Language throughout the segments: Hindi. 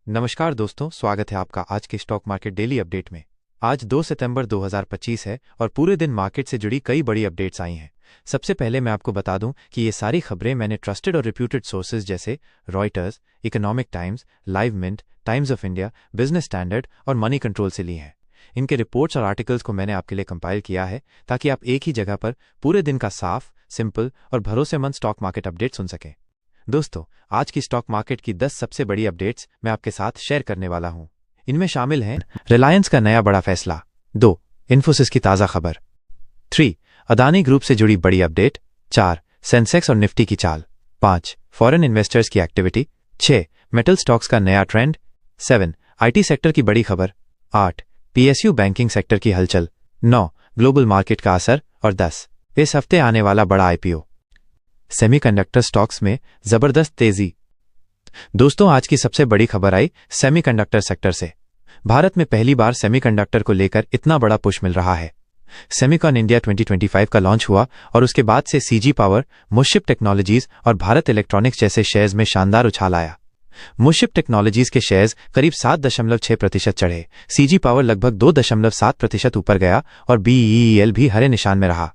नमस्कार दोस्तों, स्वागत है आपका आज के स्टॉक मार्केट डेली अपडेट में। आज 2 सितंबर 2025 है और पूरे दिन मार्केट से जुड़ी कई बड़ी अपडेट्स आई हैं। सबसे पहले मैं आपको बता दूं कि ये सारी खबरें मैंने ट्रस्टेड और रिप्यूटेड सोर्सेज जैसे Reuters, Economic Times, Live Mint, Times of India, Business Standard और मनी कंट्रोल से ली हैं। इनके रिपोर्ट्स और आर्टिकल्स को मैंने आपके लिए कंपाइल किया है ताकि आप एक ही जगह पर पूरे दिन का साफ, सिंपल और भरोसेमंद स्टॉक मार्केट अपडेट सुन सकें। दोस्तों, आज की स्टॉक मार्केट की 10 सबसे बड़ी अपडेट्स मैं आपके साथ शेयर करने वाला हूं। इनमें शामिल हैं रिलायंस का नया बड़ा फैसला, 2 इन्फोसिस की ताज़ा खबर, 3 अदानी ग्रुप से जुड़ी बड़ी अपडेट, 4 सेंसेक्स और निफ्टी की चाल, 5 फॉरेन इन्वेस्टर्स की एक्टिविटी, 6 मेटल स्टॉक्स का नया ट्रेंड, 7 आईटी सेक्टर की बड़ी खबर, 8 पीएसयू बैंकिंग सेक्टर की हलचल, 9 ग्लोबल मार्केट का असर और 10 इस हफ्ते आने वाला बड़ा आईपीओ। सेमीकंडक्टर स्टॉक्स में जबरदस्त तेजी। दोस्तों, आज की सबसे बड़ी खबर आई सेमीकंडक्टर सेक्टर से। भारत में पहली बार सेमीकंडक्टर को लेकर इतना बड़ा पुश मिल रहा है। सेमीकॉन इंडिया 2025 का लॉन्च हुआ और उसके बाद से सीजी पावर, मुशिप टेक्नोलॉजीज और भारत इलेक्ट्रॉनिक्स जैसे शेयर्स में शानदार उछाल आया। मुशिप टेक्नोलॉजीज के शेयर्स करीब 7.6% चढ़े, सीजी पावर लगभग 2.7% ऊपर गया और बीईईएल भी हरे निशान में रहा।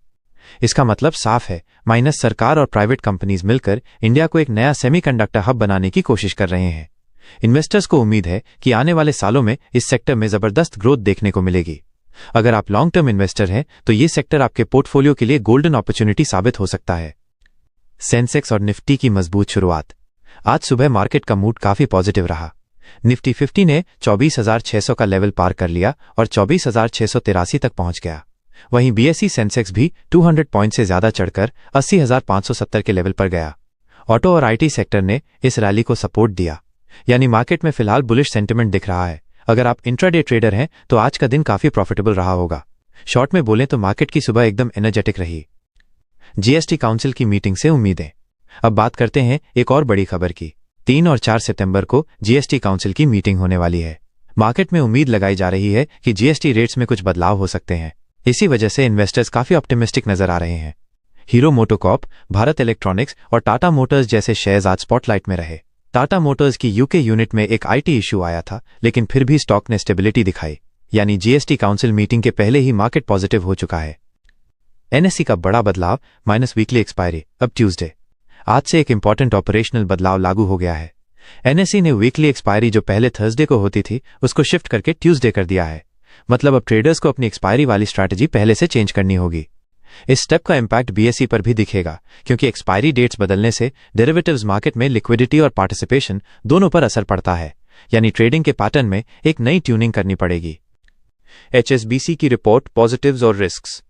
इसका मतलब साफ है, माइनस सरकार और प्राइवेट कंपनीज मिलकर इंडिया को एक नया सेमीकंडक्टर हब बनाने की कोशिश कर रहे हैं। इन्वेस्टर्स को उम्मीद है कि आने वाले सालों में इस सेक्टर में जबरदस्त ग्रोथ देखने को मिलेगी। अगर आप लॉन्ग टर्म इन्वेस्टर हैं तो ये सेक्टर आपके पोर्टफोलियो के लिए गोल्डन अपॉर्चुनिटी साबित हो सकता है। सेंसेक्स और निफ्टी की मजबूत शुरुआत। आज सुबह मार्केट का मूड काफी पॉजिटिव रहा। निफ्टी 50 ने 24,600 का लेवल पार कर लिया और 24,683 तक पहुंच गया। वहीं बीएसई सेंसेक्स भी 200 पॉइंट से ज्यादा चढ़कर 80,570 के लेवल पर गया। ऑटो और आईटी सेक्टर ने इस रैली को सपोर्ट दिया, यानी मार्केट में फिलहाल बुलिश सेंटिमेंट दिख रहा है। अगर आप इंट्राडे ट्रेडर हैं तो आज का दिन काफी प्रॉफिटेबल रहा होगा। शॉर्ट में बोलें तो मार्केट की सुबह एकदम एनर्जेटिक रही। जीएसटी काउंसिल की मीटिंग से उम्मीदें। अब बात करते हैं एक और बड़ी खबर की। 3 और 4 सितंबर को जीएसटी काउंसिल की मीटिंग होने वाली है। मार्केट में उम्मीद लगाई जा रही है कि जीएसटी रेट्स में कुछ बदलाव हो सकते हैं। इसी वजह से इन्वेस्टर्स काफी ऑप्टिमिस्टिक नजर आ रहे हैं। हीरो मोटोकॉर्प, भारत इलेक्ट्रॉनिक्स और टाटा मोटर्स जैसे शेयर्स आज स्पॉटलाइट में रहे। टाटा मोटर्स की यूके यूनिट में एक आईटी इश्यू आया था, लेकिन फिर भी स्टॉक ने स्टेबिलिटी दिखाई, यानी जीएसटी काउंसिल मीटिंग के पहले ही मार्केट पॉजिटिव हो चुका है। एनएसई का बड़ा बदलाव, माइनस वीकली एक्सपायरी अब ट्यूसडे। आज से एक इंपॉर्टेंट ऑपरेशनल बदलाव लागू हो गया है। एनएसई ने वीकली एक्सपायरी जो पहले थर्सडे को होती थी उसको शिफ्ट करके ट्यूसडे कर दिया है। मतलब अब ट्रेडर्स को अपनी एक्सपायरी वाली स्ट्रैटेजी पहले से चेंज करनी होगी। इस स्टेप का इंपैक्ट बीएसई पर भी दिखेगा, क्योंकि एक्सपायरी डेट्स बदलने से डेरिवेटिव्स मार्केट में लिक्विडिटी और पार्टिसिपेशन दोनों पर असर पड़ता है, यानी ट्रेडिंग के पैटर्न में एक नई ट्यूनिंग करनी पड़ेगी। एचएसबीसी की रिपोर्ट, पॉजिटिव्स और रिस्क्स।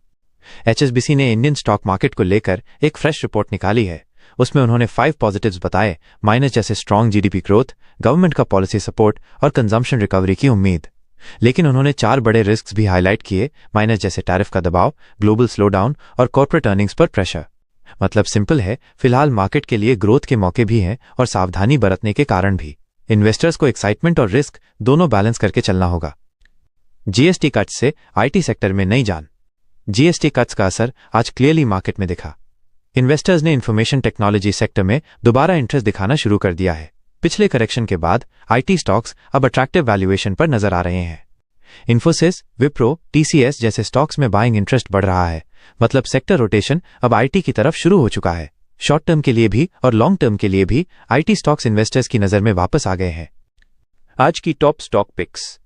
एचएसबीसी ने इंडियन स्टॉक मार्केट को लेकर एक फ्रेश रिपोर्ट निकाली है। उसमें उन्होंने 5 पॉजिटिव्स बताए, माइनस जैसे स्ट्रॉन्ग जीडीपी ग्रोथ, गवर्नमेंट का पॉलिसी सपोर्ट और कंजम्पशन रिकवरी की उम्मीद। लेकिन उन्होंने 4 बड़े रिस्क्स भी हाईलाइट किए, माइनस जैसे टैरिफ का दबाव, ग्लोबल स्लोडाउन और कॉर्पोरेट अर्निंग्स पर प्रेशर। मतलब सिंपल है, फिलहाल मार्केट के लिए ग्रोथ के मौके भी हैं और सावधानी बरतने के कारण भी। इन्वेस्टर्स को एक्साइटमेंट और रिस्क दोनों बैलेंस करके चलना होगा। जीएसटी कट्स से आईटी सेक्टर में नई जान। जीएसटी कट्स का असर आज क्लियरली मार्केट में दिखा। इन्वेस्टर्स ने इंफॉर्मेशन टेक्नोलॉजी सेक्टर में दोबारा इंटरेस्ट दिखाना शुरू कर दिया है। पिछले करेक्शन के बाद आईटी स्टॉक्स अब अट्रैक्टिव वैल्यूएशन पर नजर आ रहे हैं। इन्फोसिस, विप्रो, टीसीएस जैसे स्टॉक्स में बाइंग इंटरेस्ट बढ़ रहा है। मतलब सेक्टर रोटेशन अब आईटी की तरफ शुरू हो चुका है। शॉर्ट टर्म के लिए भी और लॉन्ग टर्म के लिए भी आईटी स्टॉक्स इन्वेस्टर्स की नजर में वापस आ गए हैं। आज की टॉप स्टॉक पिक्स।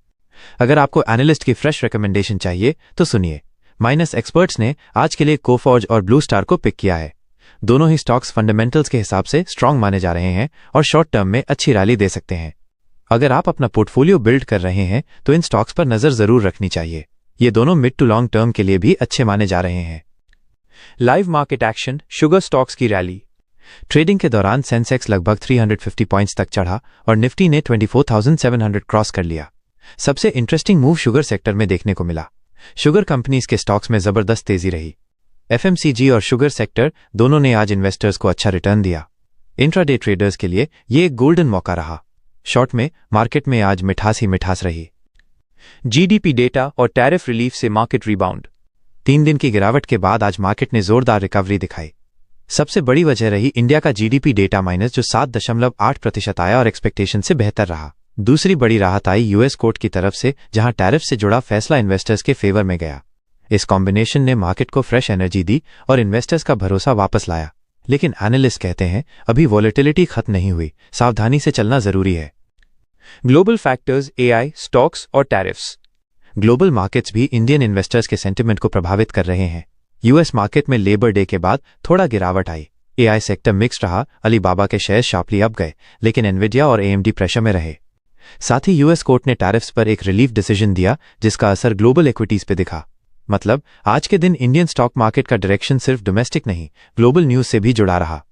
अगर आपको एनालिस्ट की फ्रेश रिकमेंडेशन चाहिए तो सुनिए। माइनस एक्सपर्ट्स ने आज के लिए कोफॉर्ज और ब्लू स्टार को पिक किया है। दोनों ही स्टॉक्स फंडामेंटल्स के हिसाब से स्ट्रांग माने जा रहे हैं और शॉर्ट टर्म में अच्छी रैली दे सकते हैं। अगर आप अपना पोर्टफोलियो बिल्ड कर रहे हैं तो इन स्टॉक्स पर नजर जरूर रखनी चाहिए। ये दोनों मिड टू लॉन्ग टर्म के लिए भी अच्छे माने जा रहे हैं। Live market action, sugar stocks की रैली। ट्रेडिंग के दौरान सेंसेक्स लगभग 350 पॉइंट्स तक चढ़ा और निफ्टी ने 24,700 क्रॉस कर लिया। सबसे इंटरेस्टिंग मूव शुगर सेक्टर में देखने को मिला। शुगर कंपनीज के स्टॉक्स में जबरदस्त तेजी रही। एफएमसीजी और शुगर सेक्टर दोनों ने आज इन्वेस्टर्स को अच्छा रिटर्न दिया। इंट्राडे ट्रेडर्स के लिए ये एक गोल्डन मौका रहा। शॉर्ट में मार्केट में आज मिठास ही मिठास रही। जीडीपी डेटा और टैरिफ रिलीफ से मार्केट रिबाउंड। 3 दिन की गिरावट के बाद आज मार्केट ने जोरदार रिकवरी दिखाई। सबसे बड़ी वजह रही इंडिया का जीडीपी डेटा माइनस, जो 7.8% आया और एक्सपेक्टेशन से बेहतर रहा। दूसरी बड़ी राहत आई यूएस कोर्ट की तरफ से, जहां टैरिफ से जुड़ा फैसला इन्वेस्टर्स के फेवर में गया। इस कॉम्बिनेशन ने मार्केट को फ्रेश एनर्जी दी और इन्वेस्टर्स का भरोसा वापस लाया। लेकिन एनालिस्ट कहते हैं अभी वॉलेटिलिटी खत्म नहीं हुई, सावधानी से चलना जरूरी है। ग्लोबल फैक्टर्स, एआई, स्टॉक्स और टैरिफ्स। ग्लोबल मार्केट्स भी इंडियन इन्वेस्टर्स के सेंटिमेंट को प्रभावित कर रहे हैं। यूएस मार्केट में लेबर डे के बाद थोड़ा गिरावट आई। एआई सेक्टर मिक्स्ड रहा, अलीबाबा के शेयर शार्पली अप गए, लेकिन एनविडिया और एएमडी प्रेशर में रहे। साथ ही यूएस कोर्ट ने टैरिफ्स पर एक रिलीफ डिसीजन दिया, जिसका असर ग्लोबल इक्विटीज पे दिखा। मतलब आज के दिन इंडियन स्टॉक मार्केट का डायरेक्शन सिर्फ डोमेस्टिक नहीं, ग्लोबल न्यूज से भी जुड़ा रहा।